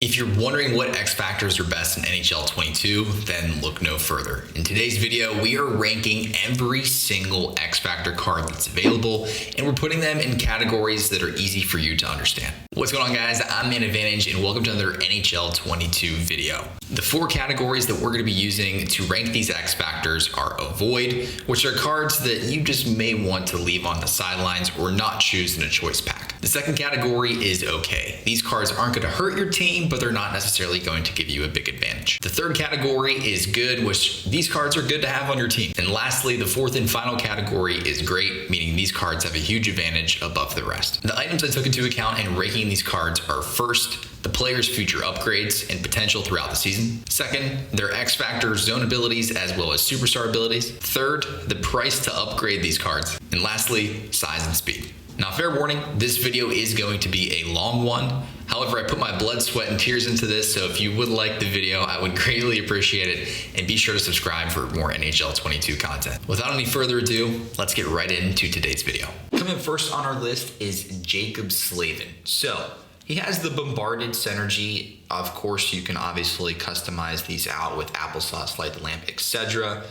If you're wondering what X factors are best in NHL 22, then look no further. In today's video, we are ranking every single X Factor card that's available, and we're putting them in categories that are easy for you to understand. What's going on, guys? I'm Man Advantage, and welcome to another NHL 22 video. The four categories that we're going to be using to rank these X Factors are Avoid, which are cards that you just may want to leave on the sidelines or not choose in a choice pack. The second category is Okay. These cards aren't going to hurt your team, but they're not necessarily going to give you a big advantage. The third category is Good, which these cards are good to have on your team. And lastly, the fourth and final category is Great, meaning these cards have a huge advantage above the rest. The items I took into account in ranking these cards are: first, the player's future upgrades and potential throughout the season. Second, their X Factor zone abilities as well as superstar abilities. Third, the price to upgrade these cards. And lastly, size and speed. Now, fair warning, this video is going to be a long one. However, I put my blood, sweat, and tears into this, so if you would like the video, I would greatly appreciate it, and be sure to subscribe for more NHL 22 content. Without any further ado, let's get right into today's video. Coming first on our list is JACCOB SLAVIN. So, he has the Bombarded Synergy. Of course, you can obviously customize these out with Applesauce, Light the Lamp, etc.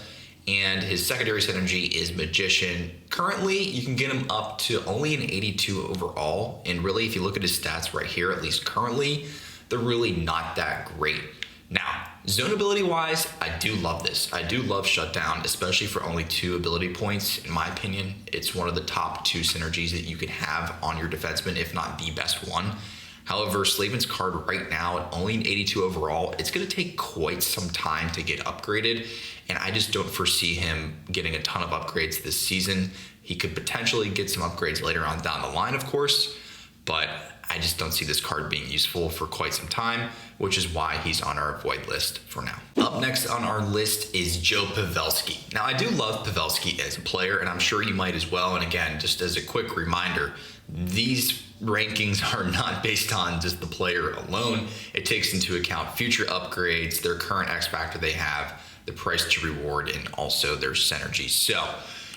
And his secondary synergy is Magician. Currently, you can get him up to only an 82 overall. And really, if you look at his stats right here, at least currently, they're really not that great. Now, zone ability wise, I do love this. I do love Shutdown, especially for only 2 ability points. In my opinion, it's one of the top 2 synergies that you could have on your defenseman, if not the best one. However, Slavin's card right now at only an 82 overall, it's going to take quite some time to get upgraded, and I just don't foresee him getting a ton of upgrades this season. He could potentially get some upgrades later on down the line, of course, but I just don't see this card being useful for quite some time, which is why he's on our avoid list for now. Up next on our list is Joe Pavelski. Now, I do love Pavelski as a player, and I'm sure you might as well. And again, just as a quick reminder, these rankings are not based on just the player alone. It takes into account future upgrades, their current X Factor they have, the price to reward, and also their synergy. So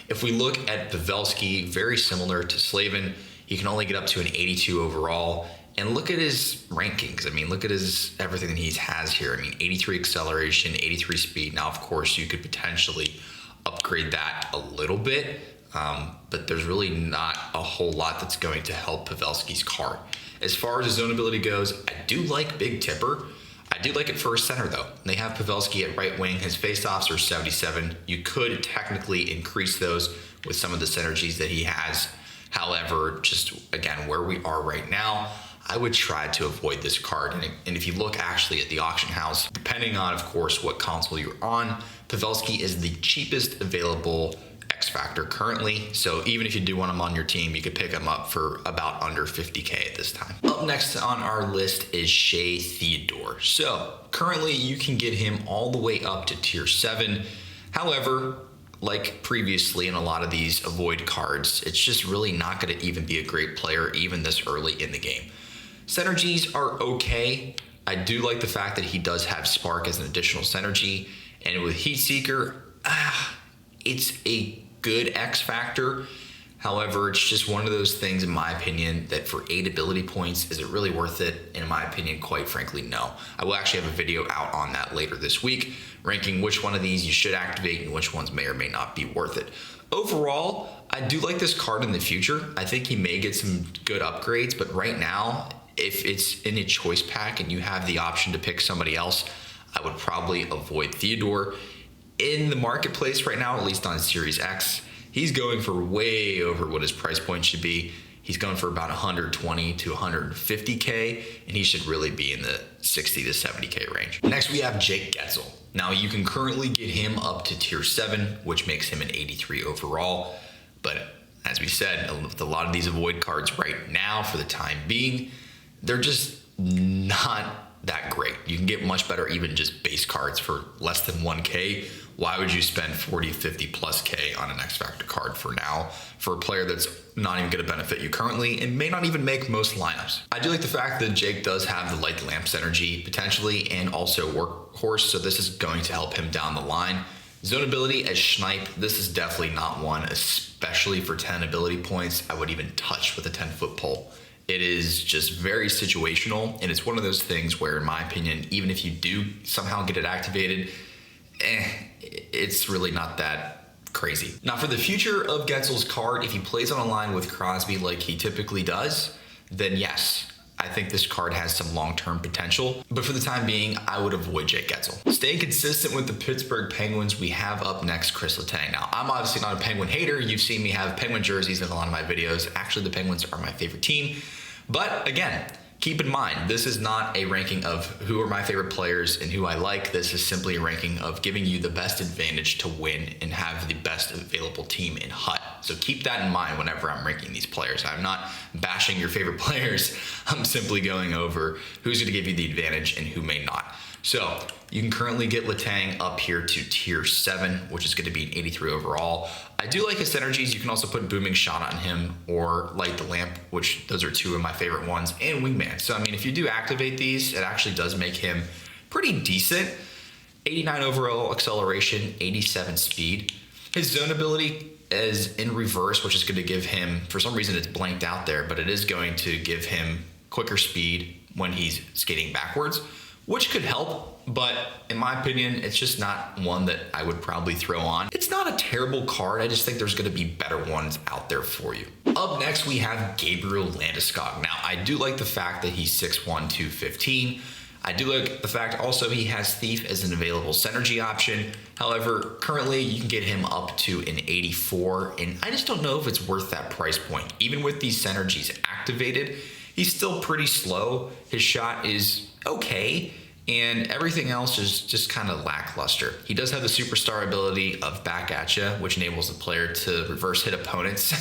if we look at Pavelski, very similar to Slavin, he can only get up to an 82 overall. And look at his rankings. I mean, look at his everything that he has here. I mean, 83 acceleration, 83 speed. Now, of course, you could potentially upgrade that a little bit, but there's really not a whole lot that's going to help Pavelski's card. As far as his zone ability goes, I do like Big Tipper. I do like it for a center, though. They have Pavelski at right wing. His faceoffs are 77. You could technically increase those with some of the synergies that he has. However, just again, where we are right now, I would try to avoid this card. And if you look actually at the auction house, depending on, of course, what console you're on, Pavelski is the cheapest available X Factor currently. So even if you do want him on your team, you could pick him up for about under 50K at this time. Up next on our list is SHEA THEODORE. So currently you can get him all the way up to tier 7. However, like previously in a lot of these avoid cards, it's just really not going to even be a great player even this early in the game. Synergies are okay. I do like the fact that he does have Spark as an additional synergy, and with Heat Seeker, it's a good X Factor. However, it's just one of those things, in my opinion, that for 8 ability points, is it really worth it? In my opinion, quite frankly, no. I will actually have a video out on that later this week, ranking which one of these you should activate and which ones may or may not be worth it. Overall, I do like this card in the future. I think he may get some good upgrades, but right now, if it's in a choice pack and you have the option to pick somebody else, I would probably avoid Theodore. In the marketplace right now, at least on Series X, he's going for way over what his price point should be. He's going for about 120 to 150K, and he should really be in the 60 to 70K range. Next, we have Jake Guentzel. Now, you can currently get him up to tier 7, which makes him an 83 overall. But as we said, with a lot of these avoid cards right now, for the time being, they're just not that great. You can get much better even just base cards for less than 1K. Why would you spend 40, 50 plus K on an X Factor card for now for a player that's not even going to benefit you currently and may not even make most lineups? I do like the fact that Jake does have the Light the Lamp synergy potentially, and also Workhorse, so this is going to help him down the line. Zone ability as Schneip, this is definitely not one, especially for 10 ability points, I would even touch with a 10-foot pole. It is just very situational, and it's one of those things where, in my opinion, even if you do somehow get it activated, it's really not that crazy. Now, for the future of Guentzel's card, if he plays on a line with Crosby like he typically does, then yes, I think this card has some long-term potential, but for the time being, I would avoid Jake Guentzel. Staying consistent with the Pittsburgh Penguins, we have up next Kris Letang. Now, I'm obviously not a Penguin hater. You've seen me have Penguin jerseys in a lot of my videos. Actually, the Penguins are my favorite team. But again, keep in mind, this is not a ranking of who are my favorite players and who I like. This is simply a ranking of giving you the best advantage to win and have the best available team in HUT. So keep that in mind whenever I'm ranking these players. I'm not bashing your favorite players. I'm simply going over who's going to give you the advantage and who may not. So you can currently get Letang up here to tier 7, which is going to be an 83 overall. I do like his synergies. You can also put Booming Shot on him or Light the Lamp, which those are two of my favorite ones, and Wingman. So, I mean, if you do activate these, it actually does make him pretty decent. 89 overall acceleration, 87 speed. His zone ability is in reverse, which is going to give him, for some reason it's blanked out there, but it is going to give him quicker speed when he's skating backwards, which could help, but in my opinion, it's just not one that I would probably throw on. It's not a terrible card. I just think there's going to be better ones out there for you. Up next, we have Gabriel Landeskog. Now, I do like the fact that he's 6'1", 215. I do like the fact also he has Thief as an available synergy option. However, currently you can get him up to an 84, and I just don't know if it's worth that price point. Even with these synergies activated, he's still pretty slow. His shot is okay, and everything else is just kind of lackluster. He does have the superstar ability of Back At Ya, which enables the player to reverse hit opponents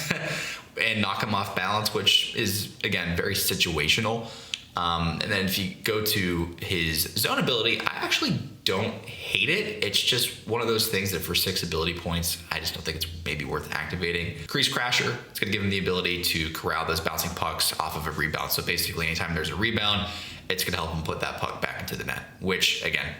and knock them off balance, which is, again, very situational. And then if you go to his zone ability, I actually don't hate it. It's just one of those things that for 6 ability points, I just don't think it's maybe worth activating. Crease Crasher, it's going to give him the ability to corral those bouncing pucks off of a rebound. So basically, anytime there's a rebound, it's going to help him put that puck back into the net, which again,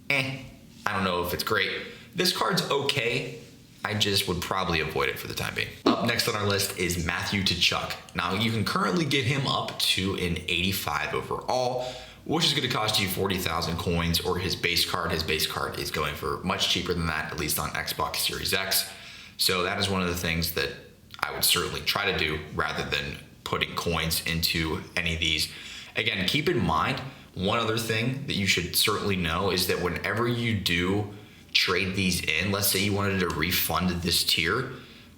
I don't know if it's great. This card's okay. I just would probably avoid it for the time being. Up next on our list is Matthew TKACHUK. Now, you can currently get him up to an 85 overall, which is going to cost you 40,000 coins, or his base card. His base card is going for much cheaper than that, at least on Xbox Series X. So that is one of the things that I would certainly try to do rather than putting coins into any of these. Again, keep in mind, one other thing that you should certainly know is that whenever you do trade these in, let's say you wanted to refund this tier,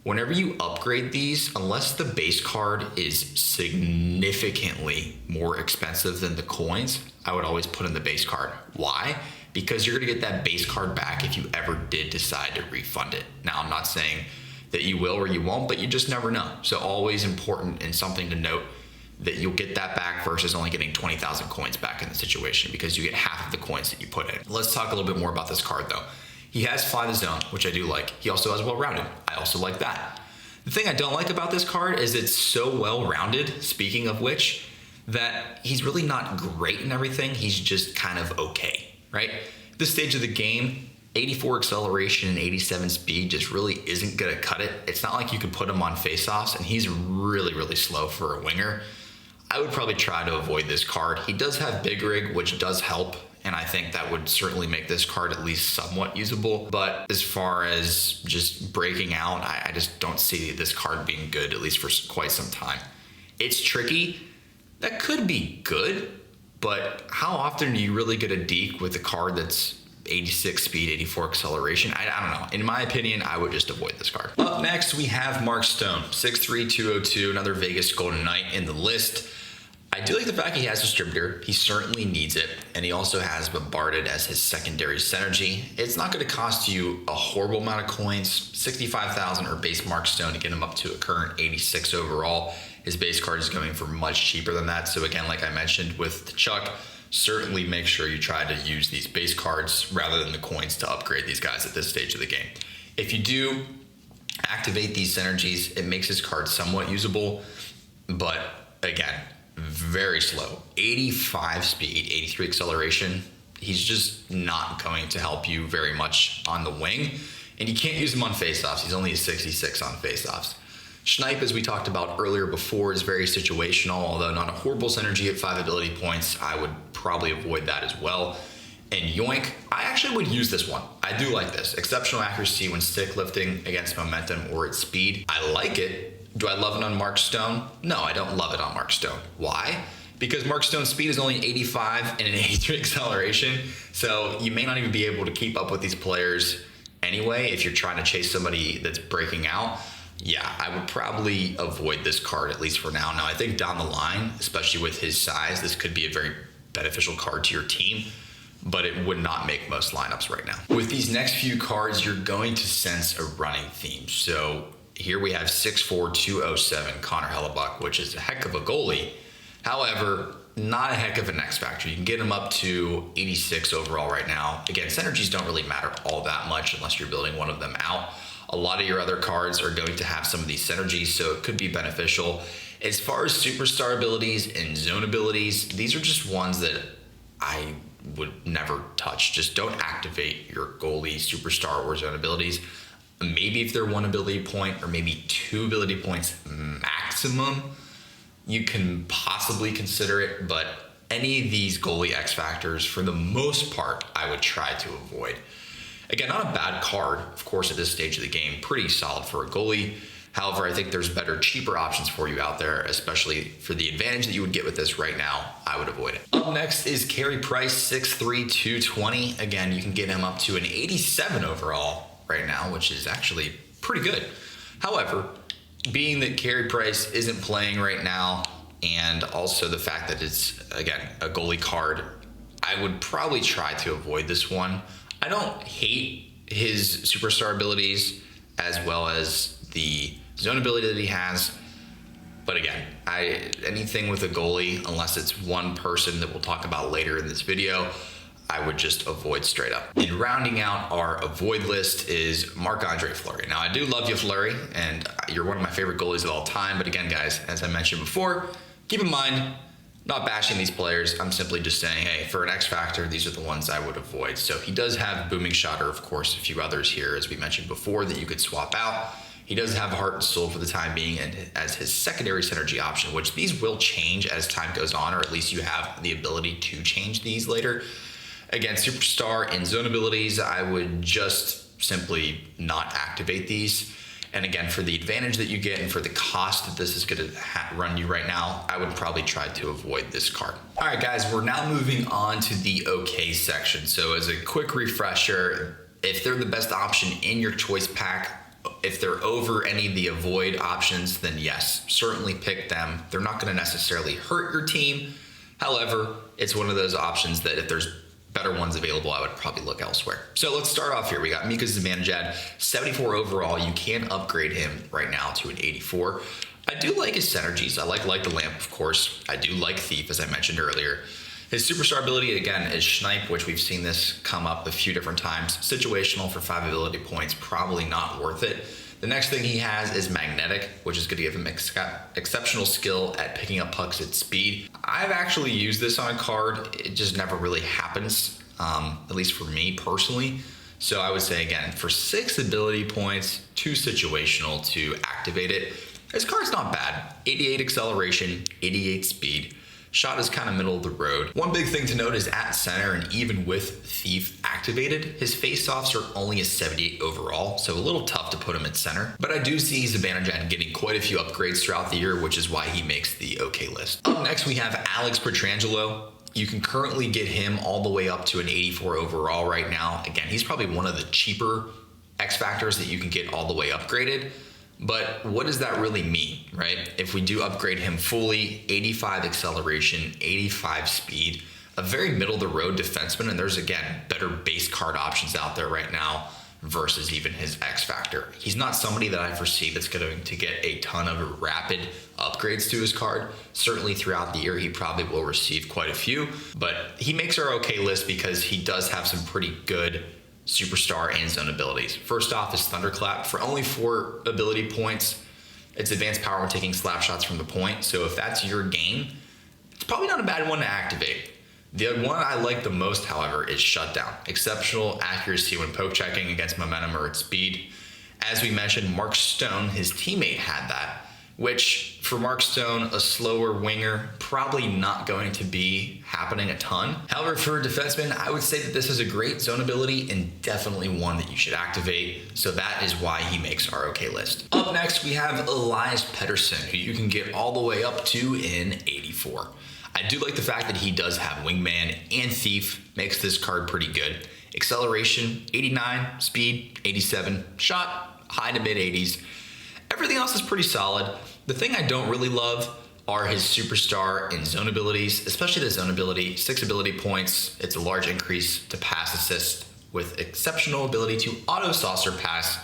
whenever you upgrade these, unless the base card is significantly more expensive than the coins, I would always put in the base card. Why? Because you're gonna get that base card back if you ever did decide to refund it. Now, I'm not saying that you will or you won't, but you just never know. So always important and something to note that you'll get that back versus only getting 20,000 coins back in the situation, because you get half of the coins that you put in. Let's talk a little bit more about this card though. He has Fly the Zone, which I do like. He also has Well-Rounded. I also like that. The thing I don't like about this card is it's so well-rounded, speaking of which, that he's really not great in everything. He's just kind of okay, right? This stage of the game, 84 acceleration and 87 speed just really isn't gonna cut it. It's not like you could put him on faceoffs, and he's really, really slow for a winger. I would probably try to avoid this card. He does have Big Rig, which does help, and I think that would certainly make this card at least somewhat usable. But as far as just breaking out, I just don't see this card being good, at least for quite some time. It's tricky. That could be good, but how often do you really get a deke with a card that's 86 speed, 84 acceleration? I don't know. In my opinion, I would just avoid this card. Up next, we have Mark Stone, 6'3", 202, another Vegas Golden Knight in the list. I do like the fact he has Distributor. He certainly needs it, and he also has Bombarded as his secondary synergy. It's not going to cost you a horrible amount of coins, 65,000 or base Mark Stone to get him up to a current 86 overall. His base card is going for much cheaper than that. So again, like I mentioned with TKACHUK, certainly make sure you try to use these base cards rather than the coins to upgrade these guys at this stage of the game. If you do activate these synergies, it makes his card somewhat usable, but again, very slow. 85 speed, 83 acceleration. He's just not going to help you very much on the wing, and you can't use him on faceoffs. He's only a 66 on faceoffs. Schneip, as we talked about earlier before, is very situational, although not a horrible synergy at 5 ability points. I would probably avoid that as well. And Yoink, I actually would use this one. I do like this. Exceptional accuracy when stick lifting against momentum or at speed. I like it. Do I love it on Mark Stone? No, I don't love it on Mark Stone. Why? Because Mark Stone's speed is only 85 and an 83 acceleration. So you may not even be able to keep up with these players anyway if you're trying to chase somebody that's breaking out. Yeah, I would probably avoid this card, at least for now. Now, I think down the line, especially with his size, this could be a very beneficial card to your team, but it would not make most lineups right now. With these next few cards, you're going to sense a running theme. So here we have 6'4", 207 Connor Hellebuyck, which is a heck of a goalie. However, not a heck of an X factor. You can get him up to 86 overall right now. Again, synergies don't really matter all that much unless you're building one of them out. A lot of your other cards are going to have some of these synergies, so it could be beneficial. As far as superstar abilities and zone abilities, these are just ones that I would never touch. Just don't activate your goalie, superstar, or zone abilities. Maybe if they're 1 ability point or maybe 2 ability points maximum, you can possibly consider it, but any of these goalie X factors, for the most part, I would try to avoid. Again, not a bad card, of course, at this stage of the game. Pretty solid for a goalie. However, I think there's better, cheaper options for you out there, especially for the advantage that you would get with this right now. I would avoid it. Up next is Carey Price, 6'3", 220. Again, you can get him up to an 87 overall right now, which is actually pretty good. However, being that Carey Price isn't playing right now, and also the fact that it's, again, a goalie card, I would probably try to avoid this one. I don't hate his superstar abilities as well as the zone ability that he has. But again, anything with a goalie, unless it's one person that we'll talk about later in this video, I would just avoid straight up. And rounding out our avoid list is Marc-Andre Fleury. Now, I do love you, Fleury, and you're one of my favorite goalies of all time. But again, guys, as I mentioned before, keep in mind, not bashing these players. I'm simply just saying, hey, for an X factor, these are the ones I would avoid. So he does have Booming Shotter, of course, a few others here, as we mentioned before, that you could swap out. He does have Heart and Soul for the time being and as his secondary synergy option, which these will change as time goes on, or at least you have the ability to change these later. Again, Superstar and Zone abilities, I would just simply not activate these. And again, for the advantage that you get and for the cost that this is going to run you right now, I would probably try to avoid this card. All right, guys, we're now moving on to the OK section. So as a quick refresher, if they're the best option in your choice pack, if they're over any of the avoid options, then yes, certainly pick them. They're not going to necessarily hurt your team. However, it's one of those options that if there's better ones available, I would probably look elsewhere. So let's start off here. We got MIKA ZIBANEJAD, 74 overall. You can upgrade him right now to an 84. I do like his synergies. I like the lamp, of course. I do like Thief, as I mentioned earlier. His superstar ability, again, is Schneip, which we've seen this come up a few different times. Situational for 5 ability points, probably not worth it. The next thing he has is Magnetic, which is going to give him exceptional skill at picking up pucks at speed. I've actually used this on a card. It just never really happens, at least for me personally. So I would say, again, for 6 ability points, 2 situational to activate it. This card's not bad. 88 acceleration, 88 speed. Shot is kind of middle of the road. One big thing to note is at center, and even with Thief activated, his face-offs are only a 78 overall, so a little tough to put him at center. But I do see ZIBANEJAD getting quite a few upgrades throughout the year, which is why he makes the OK list. Up next, we have Alex Pietrangelo. You can currently get him all the way up to an 84 overall right now. Again, he's probably one of the cheaper X factors that you can get all the way upgraded. But what does that really mean, right? If we do upgrade him fully, 85 acceleration, 85 speed, a very middle of the road defenseman, and there's, again, better base card options out there right now versus even his X factor. He's not somebody that I foresee that's going to get a ton of rapid upgrades to his card. Certainly throughout the year, he probably will receive quite a few, but he makes our OK list because he does have some pretty good superstar and zone abilities. First off is Thunderclap. For only 4 ability points, it's advanced power when taking slap shots from the point. So if that's your game, it's probably not a bad one to activate. The one I like the most, however, is Shutdown. Exceptional accuracy when poke checking against momentum or at speed. As we mentioned, Mark Stone, his teammate, had that, which for Mark Stone, a slower winger, probably not going to be happening a ton. However, for a defenseman, I would say that this is a great zone ability and definitely one that you should activate. So that is why he makes our okay list. Up next, we have Elias Pettersson, who you can get all the way up to in 84. I do like the fact that he does have Wingman and Thief, makes this card pretty good. Acceleration, 89, speed, 87, shot, high to mid 80s. Everything else is pretty solid. The thing I don't really love are his superstar and zone abilities, especially the zone ability, 6 ability points. It's a large increase to pass assist with exceptional ability to auto saucer pass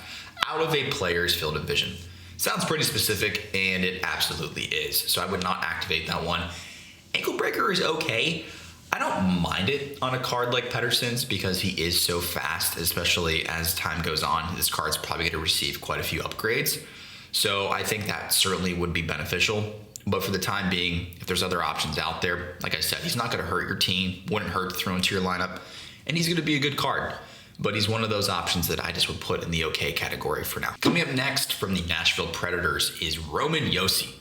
out of a player's field of vision. Sounds pretty specific, and it absolutely is. So I would not activate that one. Ankle breaker is okay. I don't mind it on a card like Pettersson's because he is so fast, especially as time goes on. This card's probably going to receive quite a few upgrades. So I think that certainly would be beneficial. But for the time being, if there's other options out there, like I said, he's not going to hurt your team, wouldn't hurt to throw into your lineup, and he's going to be a good card. But he's one of those options that I just would put in the okay category for now. Coming up next from the Nashville Predators is Roman Josi.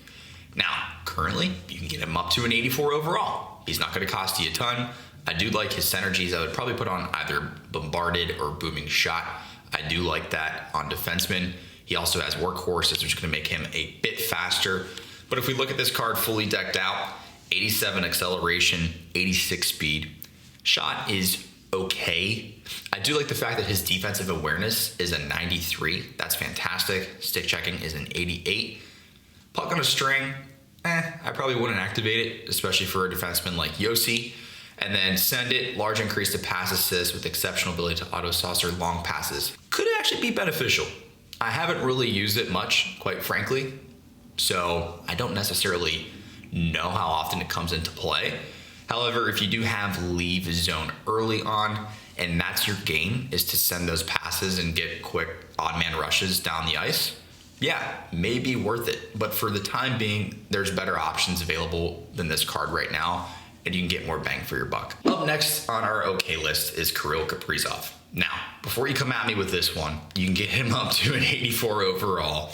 Now, currently, you can get him up to an 84 overall. He's not going to cost you a ton. I do like his synergies. I would probably put on either Bombarded or Booming Shot. I do like that on defenseman. He also has Workhorse, which is going to make him a bit faster. But if we look at this card fully decked out, 87 acceleration, 86 speed. Shot is okay. I do like the fact that his defensive awareness is a 93. That's fantastic. Stick checking is an 88. Puck on a string, I probably wouldn't activate it, especially for a defenseman like Josi. And then send it, large increase to pass assist with exceptional ability to auto saucer long passes. Could actually be beneficial. I haven't really used it much, quite frankly, so I don't necessarily know how often it comes into play. However, if you do have leave zone early on, and that's your game, is to send those passes and get quick odd man rushes down the ice, yeah, maybe worth it. But for the time being, there's better options available than this card right now, and you can get more bang for your buck. Up next on our okay list is Kirill Kaprizov. Now, before you come at me with this one, you can get him up to an 84 overall.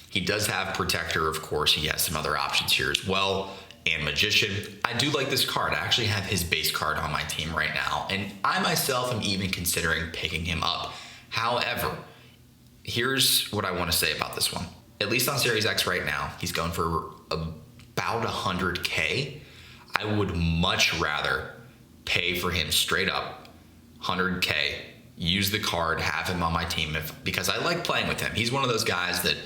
He does have Protector, of course. He has some other options here as well, and Magician. I do like this card. I actually have his base card on my team right now, and I myself am even considering picking him up. However, here's what I want to say about this one. At least on Series X right now, he's going for about 100K. I would much rather pay for him straight up 100K, use the card, have him on my team because I like playing with him. He's one of those guys that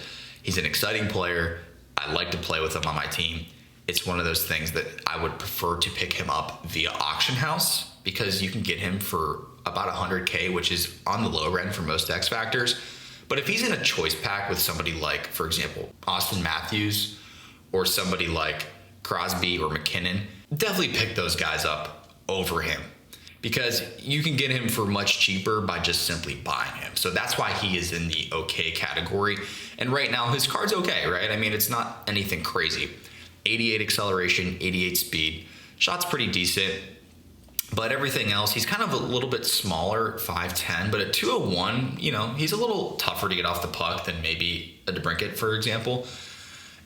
he's an exciting player. I like to play with him on my team. It's one of those things that I would prefer to pick him up via auction house because you can get him for about 100K, which is on the low end for most X Factors. But if he's in a choice pack with somebody like, for example, Austin Matthews or somebody like Crosby or McKinnon, definitely pick those guys up over him because you can get him for much cheaper by just simply buying him. So that's why he is in the okay category. And right now his card's okay, right? I mean, it's not anything crazy. 88 acceleration, 88 speed. Shot's pretty decent. But everything else, he's kind of a little bit smaller, 5'10", but at 201, you know, he's a little tougher to get off the puck than maybe a DeBrincat, for example.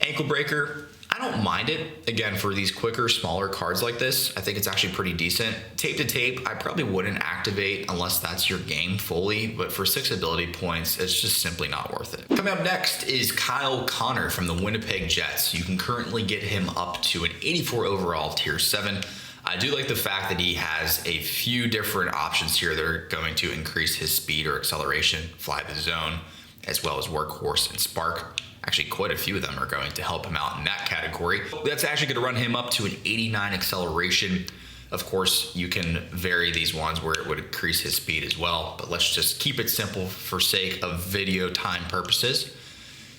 Ankle breaker, I don't mind it. Again, for these quicker, smaller cards like this, I think it's actually pretty decent. Tape to tape, I probably wouldn't activate unless that's your game fully, but for 6 ability points, it's just simply not worth it. Coming up next is Kyle Connor from the Winnipeg Jets. You can currently get him up to an 84 overall, tier 7. I do like the fact that he has a few different options here that are going to increase his speed or acceleration, fly the zone, as well as Workhorse and Spark. Actually, quite a few of them are going to help him out in that category. That's actually going to run him up to an 89 acceleration. Of course, you can vary these ones where it would increase his speed as well, but let's just keep it simple for sake of video time purposes.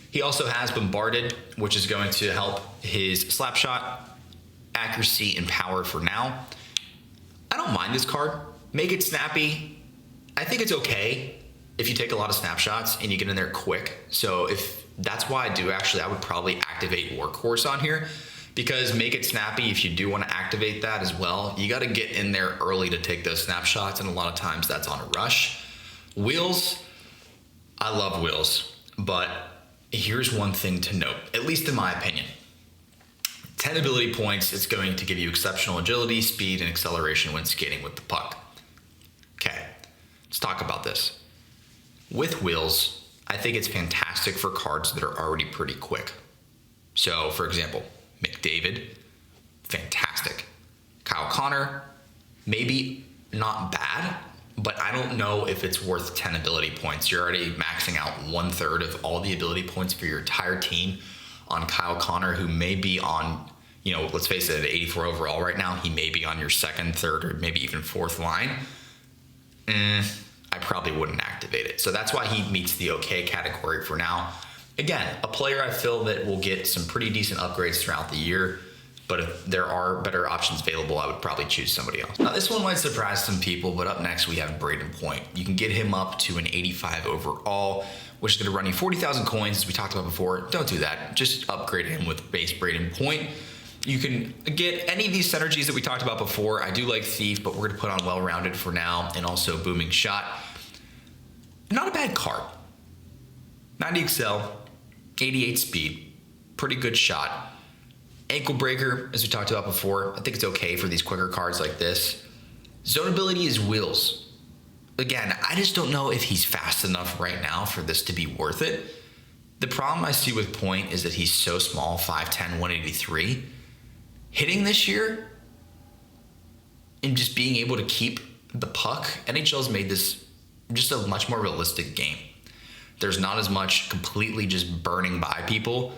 He also has Bombarded, which is going to help his slap shot, accuracy, and power for now. I don't mind this card. Make it snappy. I think it's okay if you take a lot of snapshots and you get in there quick. So if that's why I would probably activate Workhorse on here, because make it snappy. If you do want to activate that as well, you got to get in there early to take those snapshots, and a lot of times that's on a rush. Wheels, I love Wheels. but here's one thing to note, at least in my opinion. 10 ability points, it's going to give you exceptional agility, speed, and acceleration when skating with the puck. Okay, let's talk about this. With wheels, I think it's fantastic for cards that are already pretty quick. So, for example, McDavid, fantastic. Kyle Connor, maybe not bad, but I don't know if it's worth 10 ability points. You're already maxing out 1/3 of all the ability points for your entire team on Kyle Connor, who may be on, let's face it, at 84 overall right now, he may be on your second, third, or maybe even fourth line. I probably wouldn't activate it. So that's why he meets the okay category for now. Again, a player I feel that will get some pretty decent upgrades throughout the year, but if there are better options available, I would probably choose somebody else. Now, this one might surprise some people, but up next we have Brayden Point. You can get him up to an 85 overall, which is going to run you 40,000 coins, as we talked about before. Don't do that. Just upgrade him with base Brayden Point. You can get any of these synergies that we talked about before. I do like Thief, but we're going to put on Well-Rounded for now, and also Booming Shot. Not a bad card. 90 Excel, 88 Speed, pretty good shot. Ankle Breaker, as we talked about before, I think it's okay for these quicker cards like this. Zone ability is Wheels. Again, I just don't know if he's fast enough right now for this to be worth it. The problem I see with Point is that he's so small, 5'10", 183. Hitting this year and just being able to keep the puck, NHL's made this just a much more realistic game. There's not as much completely just burning by people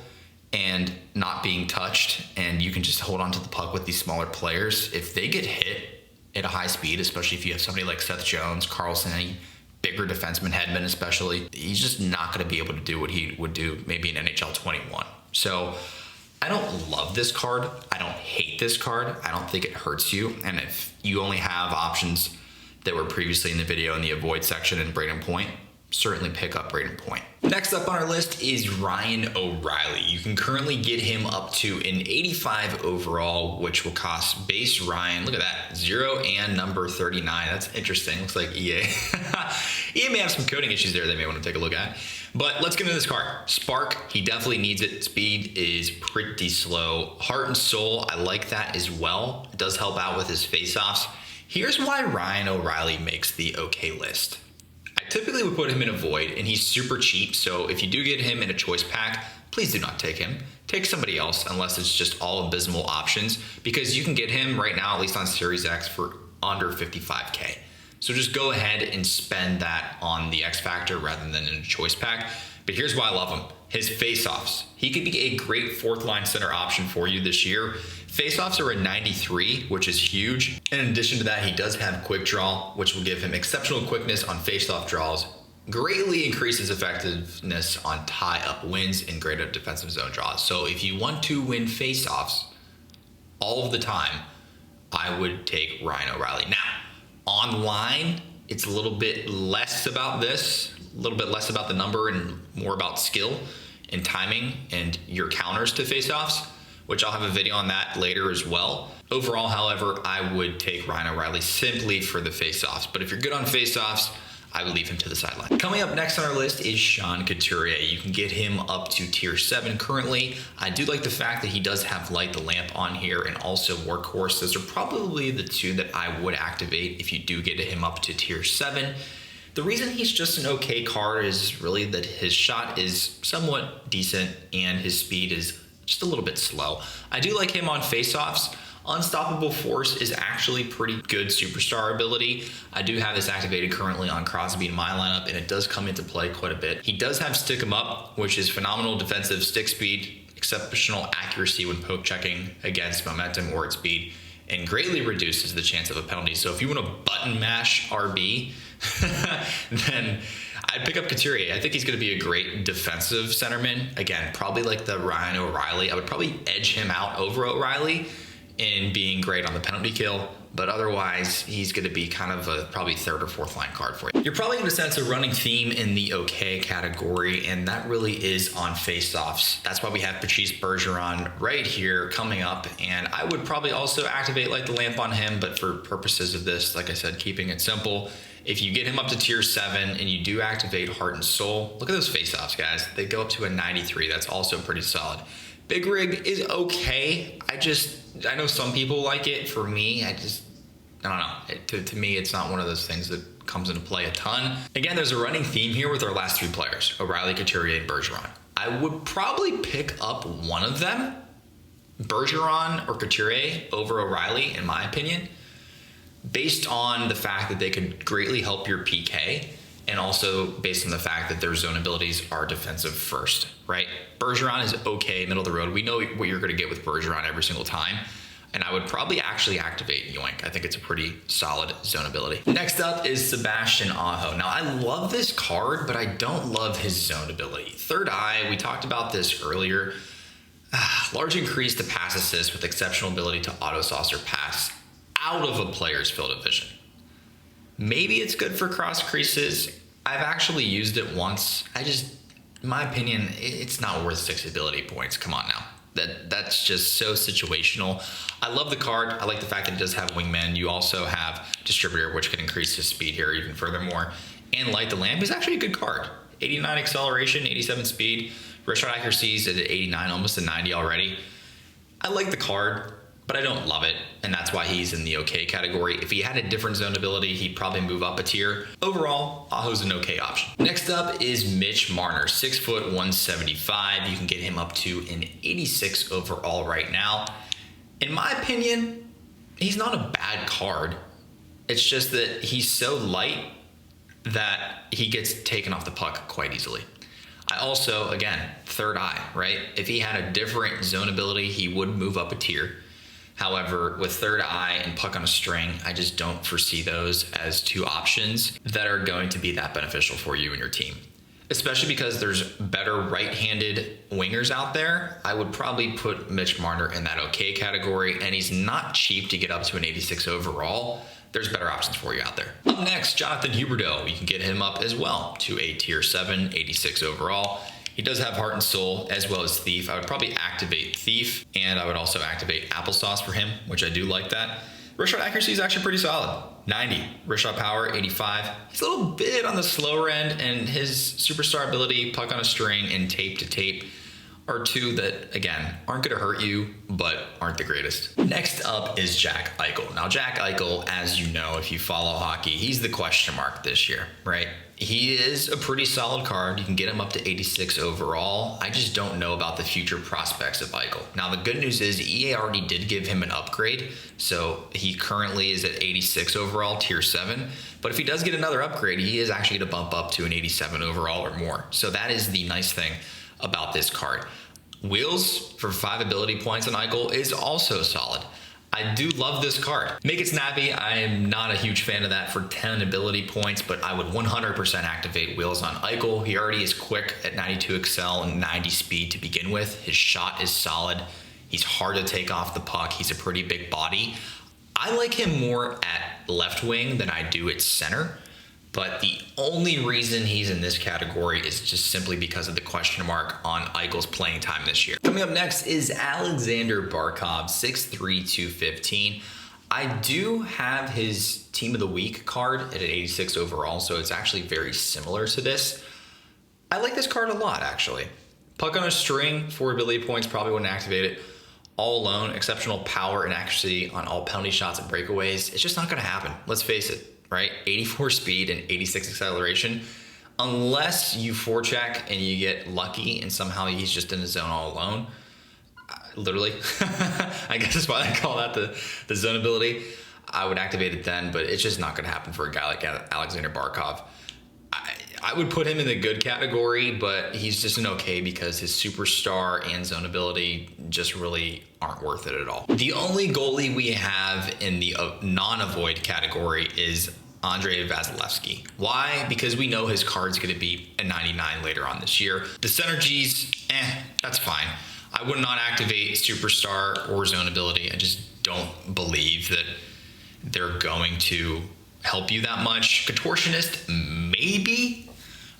and not being touched, and you can just hold on to the puck with these smaller players. If they get hit at a high speed, especially if you have somebody like Seth Jones, Carlson, any bigger defenseman, Hedman especially, he's just not going to be able to do what he would do maybe in NHL 21. So I don't love this card. I don't hate this card. I don't think it hurts you. And if you only have options that were previously in the video in the avoid section in Brayden Point, certainly pick up Brayden Point. Next up on our list is Ryan O'Reilly. You can currently get him up to an 85 overall, which will cost base Ryan, look at that, 0 and number 39. That's interesting. Looks like EA. EA may have some coding issues there they may want to take a look at. But let's get into this card. Spark, he definitely needs it. Speed is pretty slow. Heart and Soul, I like that as well. It does help out with his face-offs. Here's why Ryan O'Reilly makes the okay list. I typically would put him in a void, and he's super cheap, so if you do get him in a choice pack, please do not take him. Take somebody else, unless it's just all abysmal options, because you can get him right now, at least on Series X, for under 55K. So just go ahead and spend that on the X Factor rather than in a choice pack. But here's why I love him. His face-offs. He could be a great fourth line center option for you this year. Face-offs are a 93, which is huge. In addition to that, he does have quick draw, which will give him exceptional quickness on face-off draws, greatly increases effectiveness on tie-up wins, and greater defensive zone draws. So if you want to win face-offs all of the time, I would take Ryan O'Reilly. Now, online, it's a little bit less about this, a little bit less about the number and more about skill and timing and your counters to face-offs, which I'll have a video on that later as well. Overall, however, I would take Ryan O'Reilly simply for the face-offs. But if you're good on face-offs, I would leave him to the sideline. Coming up next on our list is Sean Couturier. You can get him up to tier 7 currently. I do like the fact that he does have Light the Lamp on here and also Workhorse. Those are probably the two that I would activate if you do get him up to tier 7. The reason he's just an okay card is really that his shot is somewhat decent and his speed is just a little bit slow. I do like him on face-offs. Unstoppable Force is actually pretty good superstar ability. I do have this activated currently on Crosby in my lineup, and it does come into play quite a bit. He does have Stick 'em Up, which is phenomenal defensive stick speed, exceptional accuracy when poke checking against momentum or its speed, and greatly reduces the chance of a penalty. So if you want to button mash RB, then I'd pick up Couturier. I think he's going to be a great defensive centerman. Again, probably like the Ryan O'Reilly. I would probably edge him out over O'Reilly in being great on the penalty kill, but otherwise he's going to be kind of a probably third or fourth line card for you. You're probably going to sense a running theme in the okay category, and that really is on face-offs. That's why we have Patrice Bergeron right here coming up, and I would probably also activate Light the Lamp on him, but for purposes of this, like I said, keeping it simple If you get him up to tier 7 and you do activate Heart and Soul, look at those face-offs, guys. They go up to a 93. That's also pretty solid. Big Rig is okay. I know some people like it. For me, I don't know. To me, it's not one of those things that comes into play a ton. Again, there's a running theme here with our last 3 players, O'Reilly, Couturier, and Bergeron. I would probably pick up one of them, Bergeron or Couturier, over O'Reilly, in my opinion, based on the fact that they could greatly help your PK, and also based on the fact that their zone abilities are defensive first, right? Bergeron is okay, middle of the road. We know what you're going to get with Bergeron every single time. And I would probably actually activate Yoink. I think it's a pretty solid zone ability. Next up is Sebastian Aho. Now, I love this card, but I don't love his zone ability. Third Eye, we talked about this earlier. Large increase to pass assist with exceptional ability to auto saucer pass out of a player's field of vision. Maybe it's good for cross creases. I've actually used it once. In my opinion, it's not worth 6 ability points. Come on now. That's just so situational. I love the card. I like the fact that it does have wingman. You also have distributor, which can increase his speed here even furthermore. And Light the Lamp is actually a good card. 89 acceleration, 87 speed. Wrist shot accuracy is at 89, almost a 90 already. I like the card, but I don't love it, and that's why he's in the okay category. If he had a different zone ability, he'd probably move up a tier. Overall, Aho's an okay option. Next up is Mitch Marner, 6 foot 175. You can get him up to an 86 overall right now. In my opinion, he's not a bad card. It's just that he's so light that he gets taken off the puck quite easily. I also, again, Third Eye, right? If he had a different zone ability, he would move up a tier. However, with Third Eye and Puck on a String, I just don't foresee those as 2 options that are going to be that beneficial for you and your team. Especially because there's better right-handed wingers out there. I would probably put Mitch Marner in that okay category, and he's not cheap to get up to an 86 overall. There's better options for you out there. Up next, Jonathan Huberdeau. You can get him up as well to a tier 7, 86 overall. He does have Heart and Soul as well as Thief. I would probably activate Thief, and I would also activate Applesauce for him, which I do like that. Wrist shot accuracy is actually pretty solid. 90. Wrist shot power, 85. He's a little bit on the slower end, and his superstar ability, Puck on a String and Tape to Tape, are 2 that, again, aren't going to hurt you, but aren't the greatest. Next up is Jack Eichel. Now, Jack Eichel, as you know, if you follow hockey, he's the question mark this year, right? He is a pretty solid card. You can get him up to 86 overall. I just don't know about the future prospects of Eichel. Now, the good news is EA already did give him an upgrade, so he currently is at 86 overall, tier 7. But if he does get another upgrade, he is actually going to bump up to an 87 overall or more. So that is the nice thing about this card. Wheels for 5 ability points on Eichel is also solid. I do love this card. Make it snappy. I am not a huge fan of that for 10 ability points, but I would 100% activate Wheels on Eichel. He already is quick at 92 excel and 90 speed to begin with. His shot is solid. He's hard to take off the puck. He's a pretty big body. I like him more at left wing than I do at center. But the only reason he's in this category is just simply because of the question mark on Eichel's playing time this year. Coming up next is Alexander Barkov, 6'3", 215. I do have his Team of the Week card at an 86 overall, so it's actually very similar to this. I like this card a lot, actually. Puck on a String, 4 ability points, probably wouldn't activate it. All alone, exceptional power and accuracy on all penalty shots and breakaways. It's just not going to happen. Let's face it. Right? 84 speed and 86 acceleration. Unless you forecheck and you get lucky and somehow he's just in the zone all alone. Literally. I guess that's why I call that the zone ability. I would activate it then, but it's just not going to happen for a guy like Alexander Barkov. I would put him in the good category, but he's just an okay because his superstar and zone ability just really aren't worth it at all. The only goalie we have in the non-avoid category is Andrei Vasilevsky. Why? Because we know his card's going to be a 99 later on this year. The synergies, that's fine. I would not activate superstar or zone ability. I just don't believe that they're going to help you that much. Contortionist, maybe.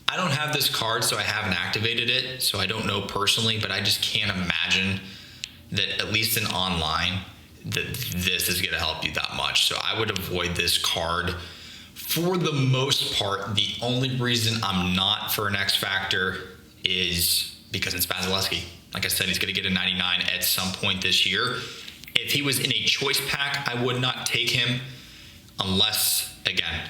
I don't have this card, so I haven't activated it, so I don't know personally, but I just can't imagine that, at least in online, that this is going to help you that much. So I would avoid this card For the most part, the only reason I'm not for an X Factor is because it's PAVELSKI. Like I said, he's going to get a 99 at some point this year. If he was in a choice pack, I would not take him unless, again,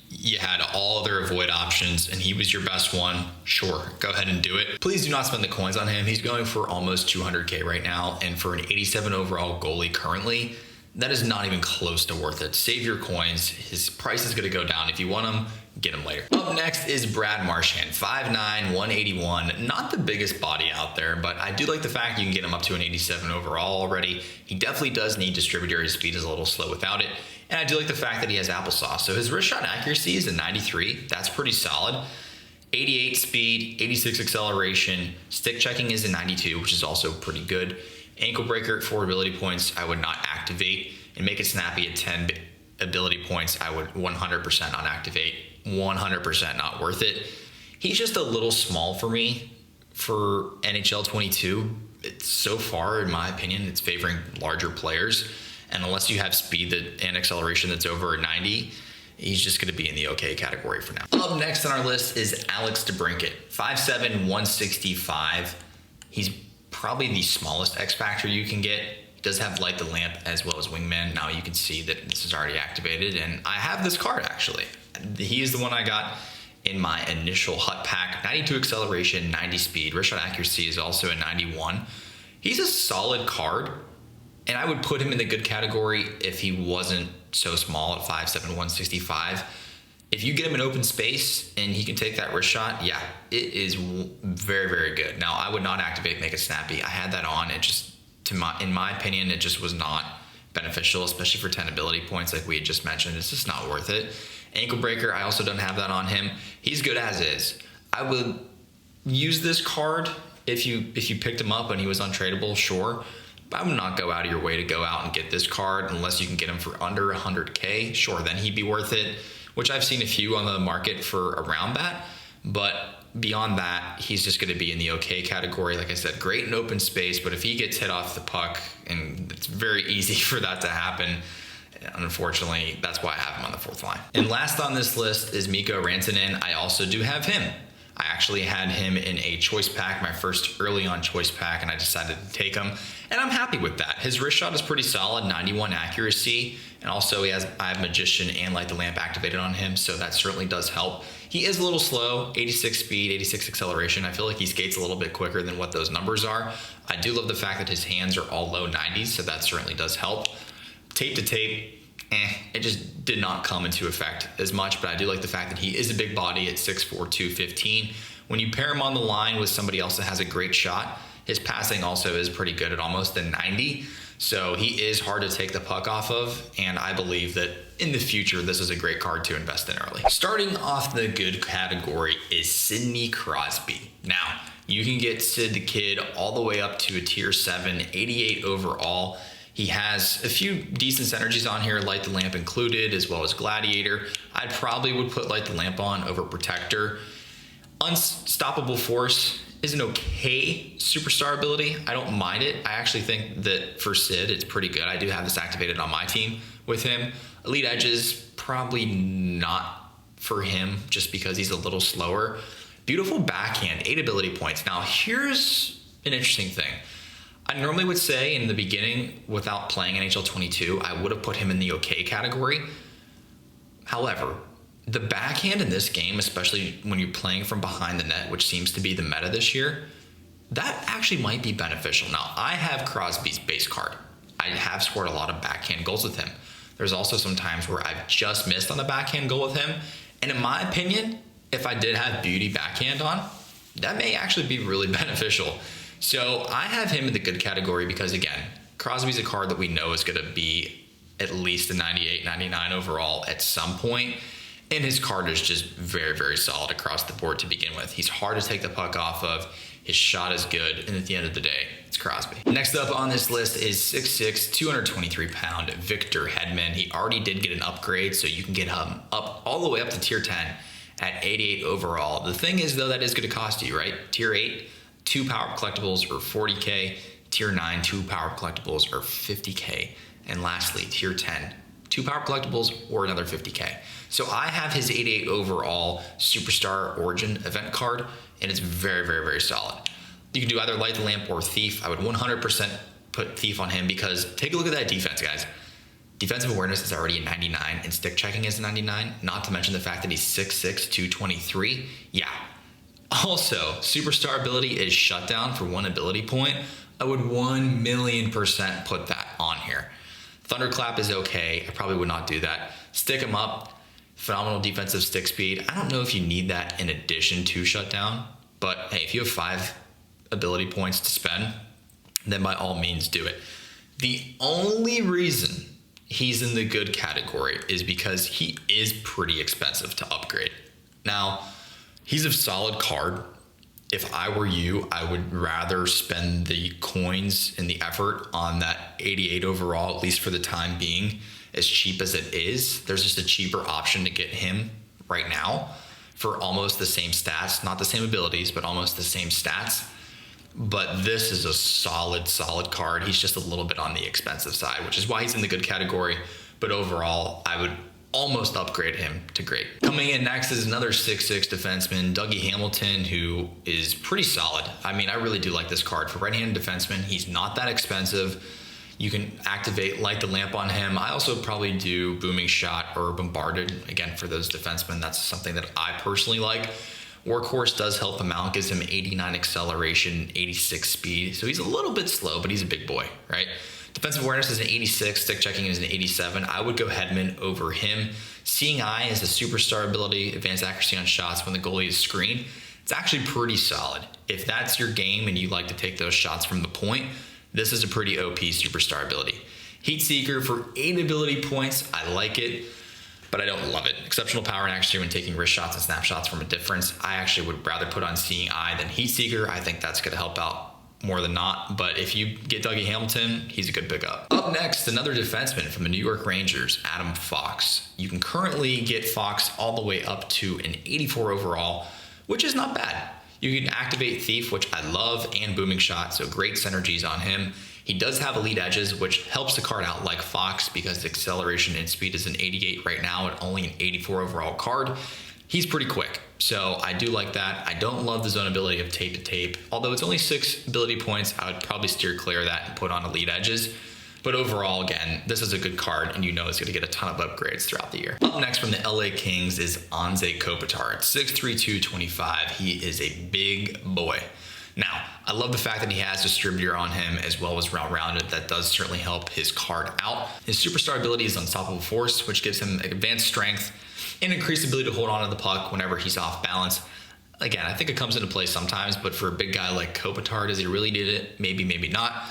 you had all other avoid options and he was your best one. Sure, go ahead and do it. Please do not spend the coins on him. He's going for almost 200K right now, and for an 87 overall goalie currently, that is not even close to worth it. Save your coins. His price is going to go down. If you want him, get him later. Up next is Brad Marchand, 5'9", 181. Not the biggest body out there, but I do like the fact you can get him up to an 87 overall already. He definitely does need distributor. His speed is a little slow without it. And I do like the fact that he has applesauce. So his wrist shot accuracy is a 93. That's pretty solid. 88 speed, 86 acceleration. Stick checking is a 92, which is also pretty good. Ankle breaker at 4 ability points, I would not activate. And make it snappy at 10 ability points, I would 100% not activate. 100% not worth it. He's just a little small for me for NHL 22. It's so far, in my opinion, it's favoring larger players. And unless you have speed and acceleration that's over a 90, he's just going to be in the okay category for now. Up next on our list is Alex DeBrincat, 5'7", 165. He's probably the smallest X Factor you can get. He does have Light the Lamp as well as Wingman. Now you can see that this is already activated, and I have this card actually. He is the one I got in my initial hut pack. 92 acceleration, 90 speed. Wrist shot accuracy is also a 91. He's a solid card, and I would put him in the good category if he wasn't so small at 5'7", 165. If you get him in open space and he can take that wrist shot, yeah, it is very, very good. Now, I would not activate Make It Snappy. I had that on. It just, in my opinion, it just was not beneficial, especially for 10 ability points like we had just mentioned. It's just not worth it. Ankle breaker, I also don't have that on him. He's good as is. I would use this card if you picked him up and he was untradeable, sure. But I would not go out of your way to go out and get this card unless you can get him for under 100K. Sure, then he'd be worth it, which I've seen a few on the market for around that. But beyond that, he's just going to be in the okay category. Like I said, great in open space, but if he gets hit off the puck, and it's very easy for that to happen, unfortunately, that's why I have him on the fourth line. And last on this list is Mikko Rantanen. I also do have him. I actually had him in a choice pack, my first early on choice pack, and I decided to take him, and I'm happy with that. His wrist shot is pretty solid, 91 accuracy, and also I have Magician and Light the Lamp activated on him, so that certainly does help. He is a little slow, 86 speed, 86 acceleration. I feel like he skates a little bit quicker than what those numbers are. I do love the fact that his hands are all low 90s, so that certainly does help. Tape to tape, it just did not come into effect as much, but I do like the fact that he is a big body at 6'4", 215. When you pair him on the line with somebody else that has a great shot, his passing also is pretty good at almost a 90. So he is hard to take the puck off of, and I believe that in the future, this is a great card to invest in early. Starting off the good category is Sidney Crosby. Now, you can get Sid the Kid all the way up to a tier 7, 88 overall. He has a few decent synergies on here, Light the Lamp included, as well as Gladiator. I probably would put Light the Lamp on over Protector. Unstoppable Force is an okay superstar ability. I don't mind it. I actually think that for Sid, it's pretty good. I do have this activated on my team with him. Elite Edges, probably not for him just because he's a little slower. Beautiful backhand, 8 ability points. Now, here's an interesting thing. I normally would say in the beginning, without playing NHL 22, I would have put him in the okay category. However, the backhand in this game, especially when you're playing from behind the net, which seems to be the meta this year, that actually might be beneficial. Now, I have Crosby's base card. I have scored a lot of backhand goals with him. There's also some times where I've just missed on the backhand goal with him. And in my opinion, if I did have Beauty backhand on, that may actually be really beneficial. So I have him in the good category because, again, Crosby's a card that we know is going to be at least a 98, 99 overall at some point. And his card is just very, very solid across the board to begin with. He's hard to take the puck off of. His shot is good. And at the end of the day, it's Crosby. Next up on this list is 6'6", 223-pound Victor Hedman. He already did get an upgrade, so you can get him up all the way up to tier 10 at 88 overall. The thing is, though, that is going to cost you, right? Tier 8, 2 power collectibles are 40K. Tier 9, 2 power collectibles are 50K. And lastly, tier 10, 2 power collectibles, or another 50K. So I have his 88 overall Superstar Origin event card, and it's very, very, very solid. You can do either Light the Lamp or Thief. I would 100% put Thief on him because take a look at that defense, guys. Defensive awareness is already a 99 and stick checking is a 99, not to mention the fact that he's 6'6", 223. Yeah. Also, superstar ability is shutdown for 1 ability point. I would 1,000,000% put that on here. Thunderclap is okay. I probably would not do that. Stick him up. Phenomenal defensive stick speed. I don't know if you need that in addition to shutdown, but hey, if you have 5 ability points to spend, then by all means do it. The only reason he's in the good category is because he is pretty expensive to upgrade. Now, he's a solid card. If I were you, I would rather spend the coins and the effort on that 88 overall, at least for the time being, as cheap as it is. There's just a cheaper option to get him right now for almost the same stats, not the same abilities, but almost the same stats. But this is a solid card. He's just a little bit on the expensive side, which is why he's in the good category. But overall, I would almost upgrade him to great. Coming in next is another 6'6" defenseman, Dougie Hamilton, who is pretty solid. I mean, I really do like this card. For right-handed defenseman, he's not that expensive. You can activate Light the Lamp on him. I also probably do Booming Shot or Bombarded. Again, for those defensemen, that's something that I personally like. Workhorse does help him out, gives him 89 acceleration, 86 speed. So he's a little bit slow, but he's a big boy, right? Defensive awareness is an 86, stick checking is an 87. I would go Hedman over him. Seeing Eye is a superstar ability, advanced accuracy on shots when the goalie is screened. It's actually pretty solid. If that's your game and you like to take those shots from the point, this is a pretty OP superstar ability. Heat Seeker for 8 ability points, I like it, but I don't love it. Exceptional power and accuracy when taking wrist shots and snapshots from a difference. I actually would rather put on Seeing Eye than Heat Seeker. I think that's gonna help out more than not, but if you get Dougie Hamilton, he's a good pickup. Up next, another defenseman from the New York Rangers, Adam Fox. You can currently get Fox all the way up to an 84 overall, which is not bad. You can activate Thief, which I love, and Booming Shot, so great synergies on him. He does have elite edges, which helps the card out like Fox because the acceleration and speed is an 88 right now and only an 84 overall card. He's pretty quick, so I do like that. I don't love the zone ability of tape to tape. Although it's only 6 ability points, I would probably steer clear of that and put on elite edges. But overall, again, this is a good card and you know it's gonna get a ton of upgrades throughout the year. Up next from the LA Kings is Anze Kopitar at 6'3", 225. He is a big boy. Now, I love the fact that he has distributor on him as well as round-rounded. That does certainly help his card out. His superstar ability is Unstoppable Force, which gives him advanced strength and increased ability to hold on to the puck whenever he's off balance. Again, I think it comes into play sometimes, but for a big guy like Kopitar, does he really need it? Maybe, maybe not.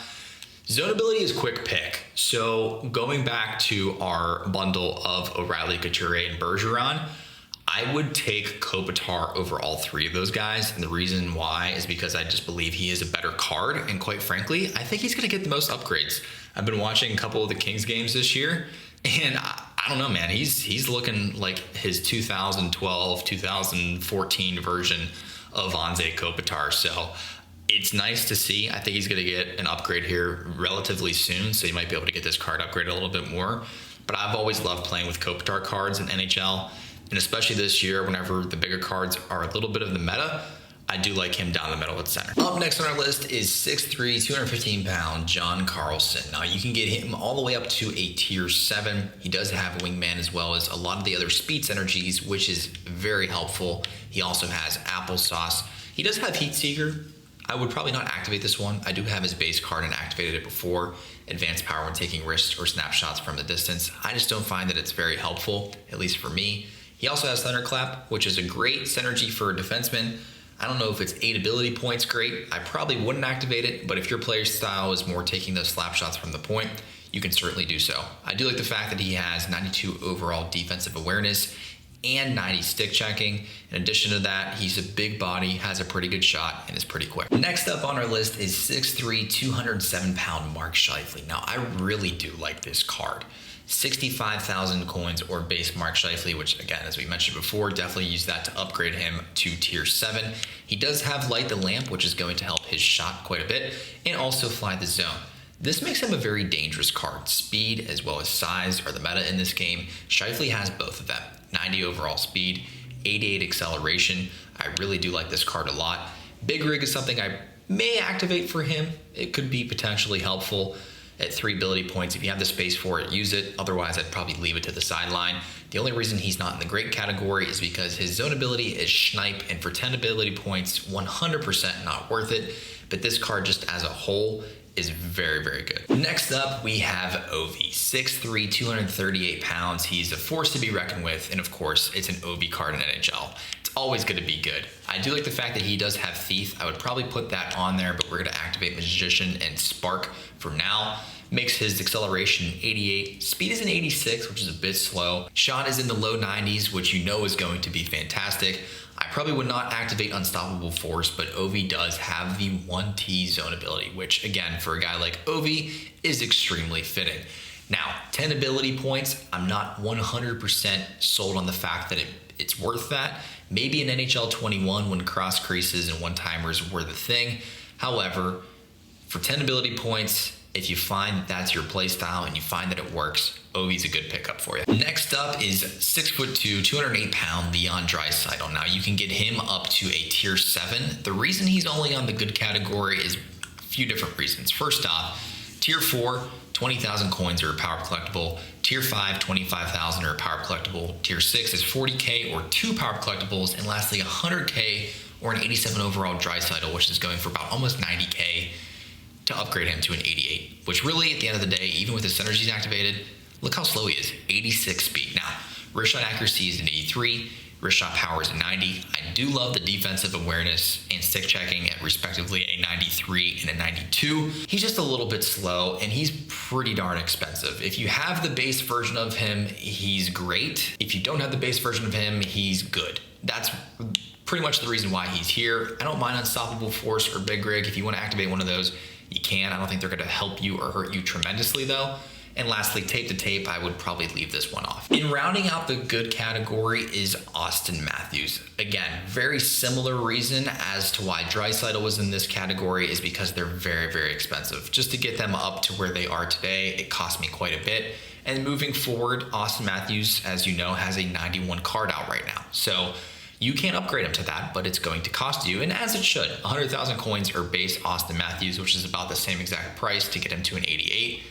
Zone ability is quick pick. So going back to our bundle of O'Reilly, Couturier, and Bergeron, I would take Kopitar over all 3 of those guys. And the reason why is because I just believe he is a better card. And quite frankly, I think he's gonna get the most upgrades. I've been watching a couple of the Kings games this year, and I don't know, man, he's looking like his 2012, 2014 version of Anze Kopitar. So it's nice to see. I think he's gonna get an upgrade here relatively soon. So you might be able to get this card upgraded a little bit more. But I've always loved playing with Kopitar cards in NHL. And especially this year, whenever the bigger cards are a little bit of the meta, I do like him down the middle at center. Up next on our list is 6'3", 215-pound John Carlson. Now, you can get him all the way up to a tier 7. He does have a wingman as well as a lot of the other speed synergies, which is very helpful. He also has applesauce. He does have Heat Seeker. I would probably not activate this one. I do have his base card and activated it before. Advanced power when taking wrist or snapshots from the distance. I just don't find that it's very helpful, at least for me. He also has Thunderclap, which is a great synergy for a defenseman. I don't know if it's 8 ability points great. I probably wouldn't activate it, but if your player style is more taking those slap shots from the point, you can certainly do so. I do like the fact that he has 92 overall defensive awareness and 90 stick checking. In addition to that, he's a big body, has a pretty good shot, and is pretty quick. Next up on our list is 6'3", 207-pound Mark Scheifele. Now, I really do like this card. 65,000 coins or base Mark Scheifele, which again, as we mentioned before, definitely use that to upgrade him to tier 7. He does have Light the Lamp, which is going to help his shot quite a bit, and also Fly the Zone. This makes him a very dangerous card. Speed as well as size are the meta in this game. Scheifele has both of them. 90 overall speed, 88 acceleration. I really do like this card a lot. Big Rig is something I may activate for him. It could be potentially helpful at 3 ability points. If you have the space for it, use it. Otherwise, I'd probably leave it to the sideline. The only reason he's not in the great category is because his zone ability is Schneip, and for 10 ability points, 100% not worth it. But this card just as a whole is very, very good. Next up, we have Ovi, 6'3", 238 pounds. He's a force to be reckoned with, and of course, it's an Ovi card in NHL. It's always gonna be good. I do like the fact that he does have Thief. I would probably put that on there, but we're gonna activate Magician and Spark for now. Makes his acceleration 88. Speed is an 86, which is a bit slow. Shot is in the low 90s, which you know is going to be fantastic. I probably would not activate Unstoppable Force, but Ovi does have the 1T zone ability, which again, for a guy like Ovi, is extremely fitting. Now, 10 ability points, I'm not 100% sold on the fact that it's worth that. Maybe in NHL 21 when cross creases and one-timers were the thing. However, for 10 ability points, if you find that's your play style and you find that it works, Ovi's a good pickup for you. Next up is 6'2", 208 pound Leon Draisaitl. Now you can get him up to a tier 7. The reason he's only on the good category is a few different reasons. First off, tier 4, 20,000 coins are a power collectible. Tier 5, 25,000 are a power collectible. Tier 6 is 40K or 2 power collectibles. And lastly, 100K or an 87 overall Draisaitl, which is going for about almost 90K. To upgrade him to an 88, which really at the end of the day, even with his synergies activated, look how slow he is, 86 speed. Now, wrist shot accuracy is an 83, wrist shot power is a 90. I do love the defensive awareness and stick checking at respectively a 93 and a 92. He's just a little bit slow and he's pretty darn expensive. If you have the base version of him, he's great. If you don't have the base version of him, he's good. That's pretty much the reason why he's here. I don't mind Unstoppable Force or Big Rig. If you want to activate one of those, you can. I don't think they're going to help you or hurt you tremendously though. And lastly, tape to tape, I would probably leave this one off. In rounding out the good category is Austin Matthews. Again, very similar reason as to why Draisaitl was in this category is because they're very, very expensive. Just to get them up to where they are today, it cost me quite a bit. And moving forward, Austin Matthews, as you know, has a 91 card out right now. So you can't upgrade him to that, but it's going to cost you, and as it should. 100,000 coins are base Austin Matthews, which is about the same exact price to get him to an 88.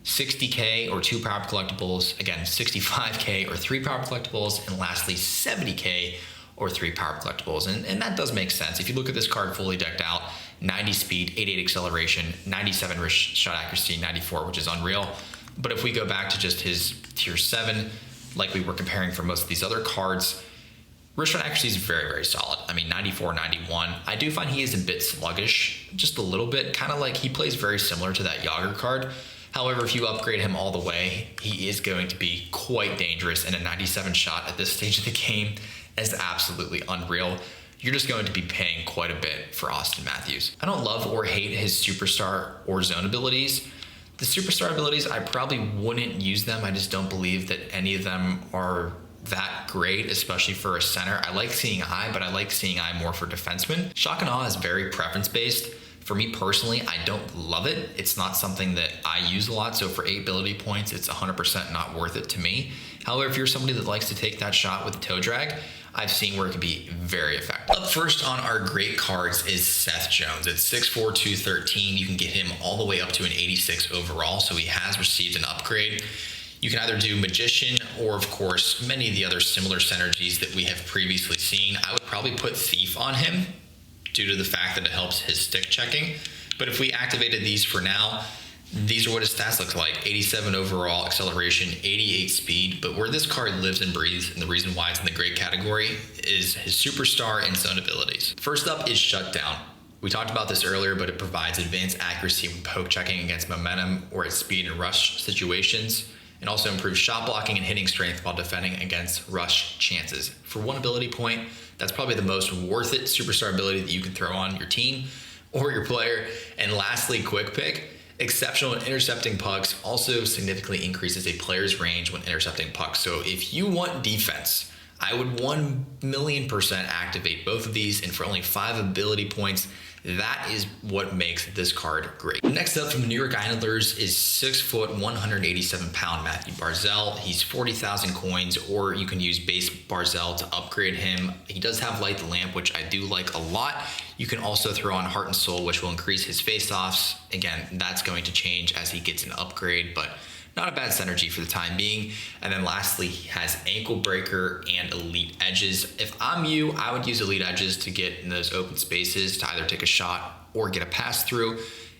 60K or 2 power collectibles, again, 65K or 3 power collectibles, and lastly, 70K or 3 power collectibles. And that does make sense. If you look at this card fully decked out, 90 speed, 88 acceleration, 97 wrist shot accuracy, 94, which is unreal. But if we go back to just his tier 7, like we were comparing for most of these other cards, wrist shot accuracy is very, very solid. I mean, 94, 91. I do find he is a bit sluggish, just a little bit, kind of like he plays very similar to that Yager card. However, if you upgrade him all the way, he is going to be quite dangerous, and a 97 shot at this stage of the game is absolutely unreal. You're just going to be paying quite a bit for Austin Matthews. I don't love or hate his superstar or zone abilities. The superstar abilities, I probably wouldn't use them. I just don't believe that any of them are that great, especially for a center. I like Seeing Eye, but I like Seeing Eye more for defensemen. Shock and Awe is very preference-based. For me personally, I don't love it. It's not something that I use a lot, so for 8 ability points, it's 100% not worth it to me. However, if you're somebody that likes to take that shot with toe drag, I've seen where it can be very effective. Up first on our great cards is Seth Jones. At 6'4", 213, you can get him all the way up to an 86 overall, so he has received an upgrade. You can either do Magician or, of course, many of the other similar synergies that we have previously seen. I would probably put Thief on him due to the fact that it helps his stick checking. But if we activated these for now, these are what his stats look like. 87 overall acceleration, 88 speed. But where this card lives and breathes, and the reason why it's in the great category, is his superstar and zone abilities. First up is Shutdown. We talked about this earlier, but it provides advanced accuracy when poke checking against momentum or at speed and rush situations, and also improves shot blocking and hitting strength while defending against rush chances. For 1 ability point, that's probably the most worth it superstar ability that you can throw on your team or your player. And lastly, Quick Pick. Exceptional at intercepting pucks, also significantly increases a player's range when intercepting pucks. So if you want defense I would 1,000,000% activate both of these, and for only 5 ability points, that is what makes this card great. Next up from the New York Islanders is 6 foot, 187 pound Matthew Barzal. He's 40,000 coins, or you can use base Barzal to upgrade him. He does have Light the Lamp, which I do like a lot. You can also throw on Heart and Soul, which will increase his face-offs. Again, that's going to change as he gets an upgrade, but not a bad synergy for the time being. And then lastly, he has Ankle Breaker and Elite Edges. If I'm you, I would use Elite Edges to get in those open spaces to either take a shot or get a pass through.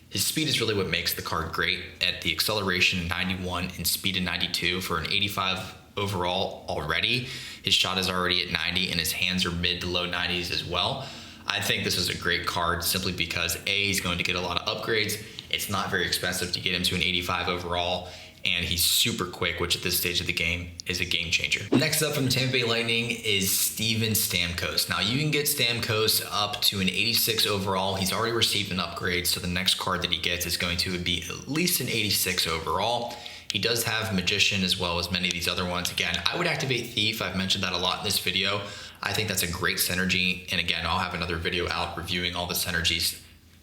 His speed is really what makes the card great. At the acceleration 91 and speed of 92 for an 85 overall already. His shot is already at 90 and his hands are mid to low 90s as well. I think this is a great card simply because A, he's going to get a lot of upgrades. It's not very expensive to get him to an 85 overall. And he's super quick, which at this stage of the game is a game changer. Next up from the Tampa Bay Lightning is Steven Stamkos. Now you can get Stamkos up to an 86 overall. He's already received an upgrade, so the next card that he gets is going to be at least an 86 overall. He does have Magician as well as many of these other ones. Again, I would activate Thief. I've mentioned that a lot in this video. I think that's a great synergy. And again, I'll have another video out reviewing all the synergies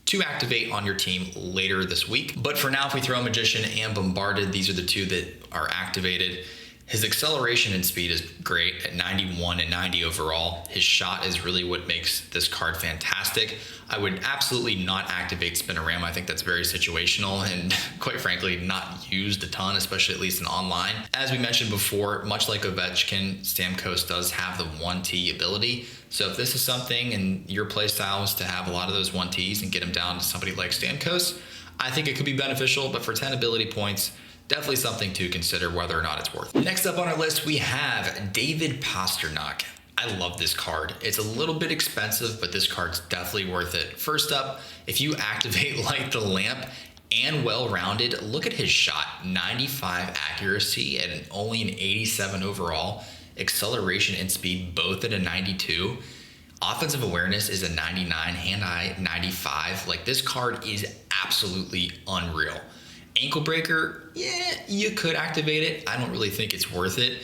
to activate on your team later this week. But for now, if we throw Magician and Bombarded, these are the two that are activated. His acceleration and speed is great at 91 and 90 overall. His shot is really what makes this card fantastic. I would absolutely not activate Spinorama. I think that's very situational and quite frankly, not used a ton, especially at least in online. As we mentioned before, much like Ovechkin, Stamkos does have the 1T ability. So if this is something and your playstyle is to have a lot of those 1Ts and get them down to somebody like Stamkos, I think it could be beneficial, but for 10 ability points, definitely something to consider whether or not it's worth it. Next up on our list, we have David Pastrnak. I love this card. It's a little bit expensive, but this card's definitely worth it. First up, if you activate Light the Lamp and well-rounded, look at his shot, 95 accuracy and only an 87 overall, acceleration and speed both at a 92. Offensive awareness is a 99, hand-eye 95. Like, this card is absolutely unreal. Ankle Breaker, yeah, you could activate it. I don't really think it's worth it.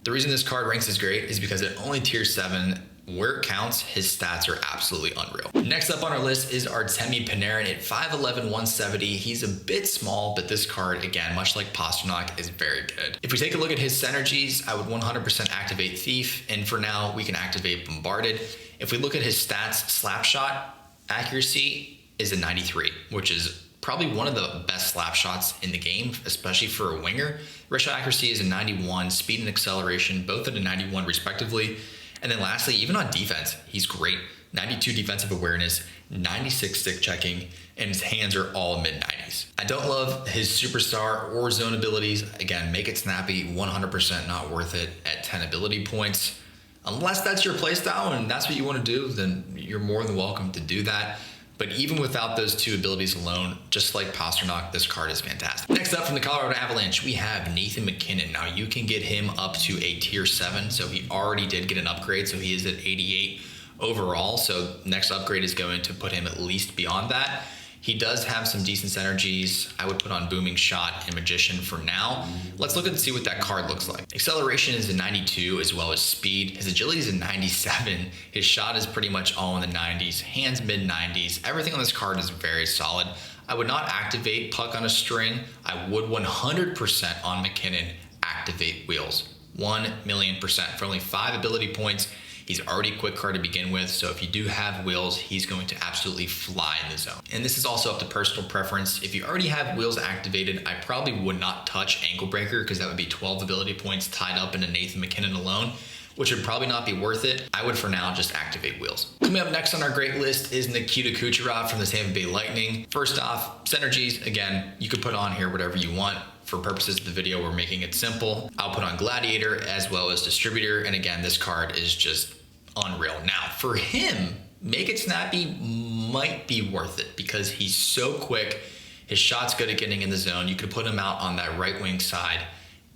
The reason this card ranks as great is because at only tier 7, where it counts, his stats are absolutely unreal. Next up on our list is Artemi Panarin at 5'11", 170. He's a bit small, but this card, again, much like Pastrnak, is very good. If we take a look at his synergies, I would 100% activate Thief, and for now, we can activate Bombarded. If we look at his stats, slap shot accuracy is a 93, which is probably one of the best slap shots in the game, especially for a winger. Wrist shot accuracy is a 91, speed and acceleration, both at a 91 respectively. And then lastly, even on defense, he's great. 92 defensive awareness, 96 stick checking, and his hands are all mid-90s. I don't love his superstar or zone abilities. Again, make it snappy, 100% not worth it at 10 ability points. Unless that's your playstyle and that's what you want to do, then you're more than welcome to do that. But even without those two abilities alone, just like Pastrnak, this card is fantastic. Next up from the Colorado Avalanche, we have Nathan MacKinnon. Now you can get him up to a tier 7, so he already did get an upgrade, so he is at 88 overall. So next upgrade is going to put him at least beyond that. He does have some decent synergies. I would put on Booming Shot and Magician for now. Let's look and see what that card looks like. Acceleration is a 92 as well as speed. His agility is a 97. His shot is pretty much all in the 90s. Hands mid-90s. Everything on this card is very solid. I would not activate Puck on a String. I would 100% on MacKinnon activate Wheels. 1,000,000%. For only 5 ability points, he's already a quick card to begin with, so if you do have Wheels, he's going to absolutely fly in the zone. And this is also up to personal preference. If you already have Wheels activated, I probably would not touch Ankle Breaker because that would be 12 ability points tied up into Nathan MacKinnon alone, which would probably not be worth it. I would for now just activate Wheels. Coming up next on our great list is Nikita Kucherov from the Tampa Bay Lightning. First off, synergies, again, you could put on here whatever you want. For purposes of the video, we're making it simple. I'll put on Gladiator as well as Distributor, and again, this card is just unreal. Now, for him, make it snappy might be worth it because he's so quick. His shot's good at getting in the zone. You could put him out on that right wing side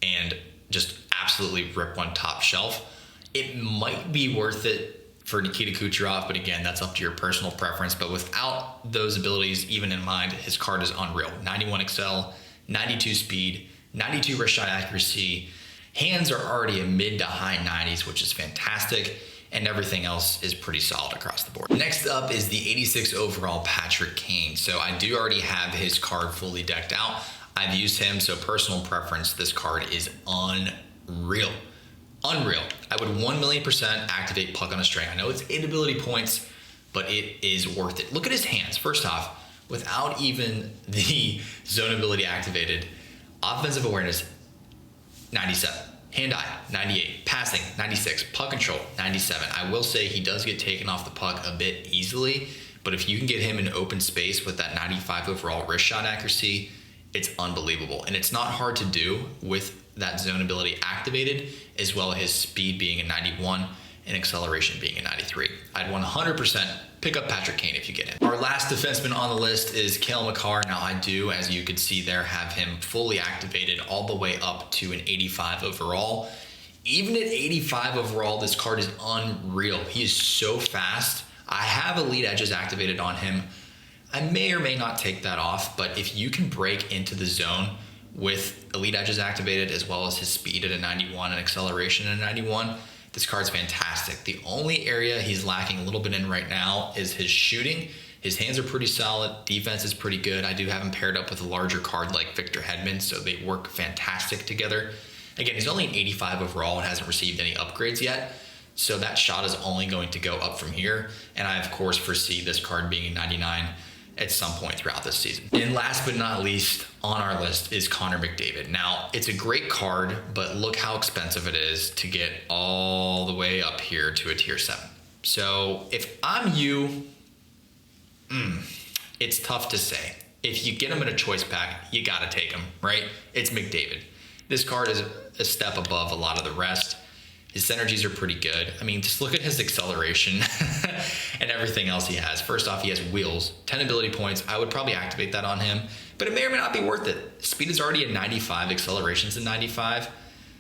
and just absolutely rip one top shelf. It might be worth it for Nikita Kucherov, but again, that's up to your personal preference. But without those abilities even in mind, his card is unreal. 91 excel, 92 speed, 92 wrist shot accuracy. Hands are already a mid to high 90s, which is fantastic, and everything else is pretty solid across the board. Next up is the 86 overall Patrick Kane. So I do already have his card fully decked out. I've used him, so personal preference, this card is unreal. Unreal. I would 1,000,000% activate Puck on a String. I know it's 8 ability points, but it is worth it. Look at his hands. First off, without even the zone ability activated, offensive awareness, 97. Hand-eye, 98. Passing, 96. Puck control, 97. I will say he does get taken off the puck a bit easily, but if you can get him in open space with that 95 overall wrist shot accuracy, it's unbelievable. And it's not hard to do with that zone ability activated, as well as his speed being a 91 and acceleration being a 93. I'd 100% pick up Patrick Kane if you get him. Our last defenseman on the list is Cale Makar. Now I do, as you can see there, have him fully activated all the way up to an 85 overall. Even at 85 overall, this card is unreal. He is so fast. I have elite edges activated on him. I may or may not take that off, but if you can break into the zone with elite edges activated, as well as his speed at a 91 and acceleration at a 91, this card's fantastic. The only area he's lacking a little bit in right now is his shooting. His hands are pretty solid. Defense is pretty good. I do have him paired up with a larger card like Victor Hedman, so they work fantastic together. Again, he's only an 85 overall and hasn't received any upgrades yet, so that shot is only going to go up from here. And I, of course, foresee this card being a 99 at some point throughout this season. And last but not least on our list is Connor McDavid. Now, it's a great card, but look how expensive it is to get all the way up here to a tier 7. So if I'm you, it's tough to say. If you get him in a choice pack, you gotta take him, right? It's McDavid. This card is a step above a lot of the rest. His synergies are pretty good. I mean, just look at his acceleration and everything else he has. First off, he has wheels, 10 ability points. I would probably activate that on him, but it may or may not be worth it. Speed is already a 95, acceleration's a 95.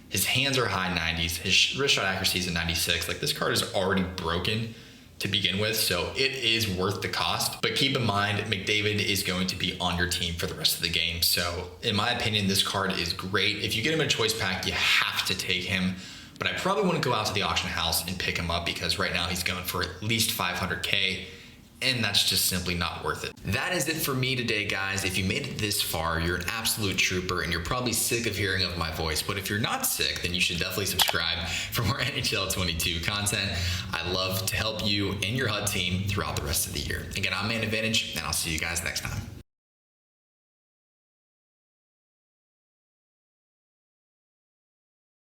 His hands are high 90s. His wrist shot accuracy is a 96. Like, this card is already broken to begin with, so it is worth the cost. But keep in mind, McDavid is going to be on your team for the rest of the game. So in my opinion, this card is great. If you get him in a choice pack, you have to take him. But I probably wouldn't go out to the auction house and pick him up, because right now he's going for at least 500K, and that's just simply not worth it. That is it for me today, guys. If you made it this far, you're an absolute trooper, and you're probably sick of hearing of my voice. But if you're not sick, then you should definitely subscribe for more NHL 22 content. I love to help you and your HUD team throughout the rest of the year. Again, I'm Man Advantage, and I'll see you guys next time.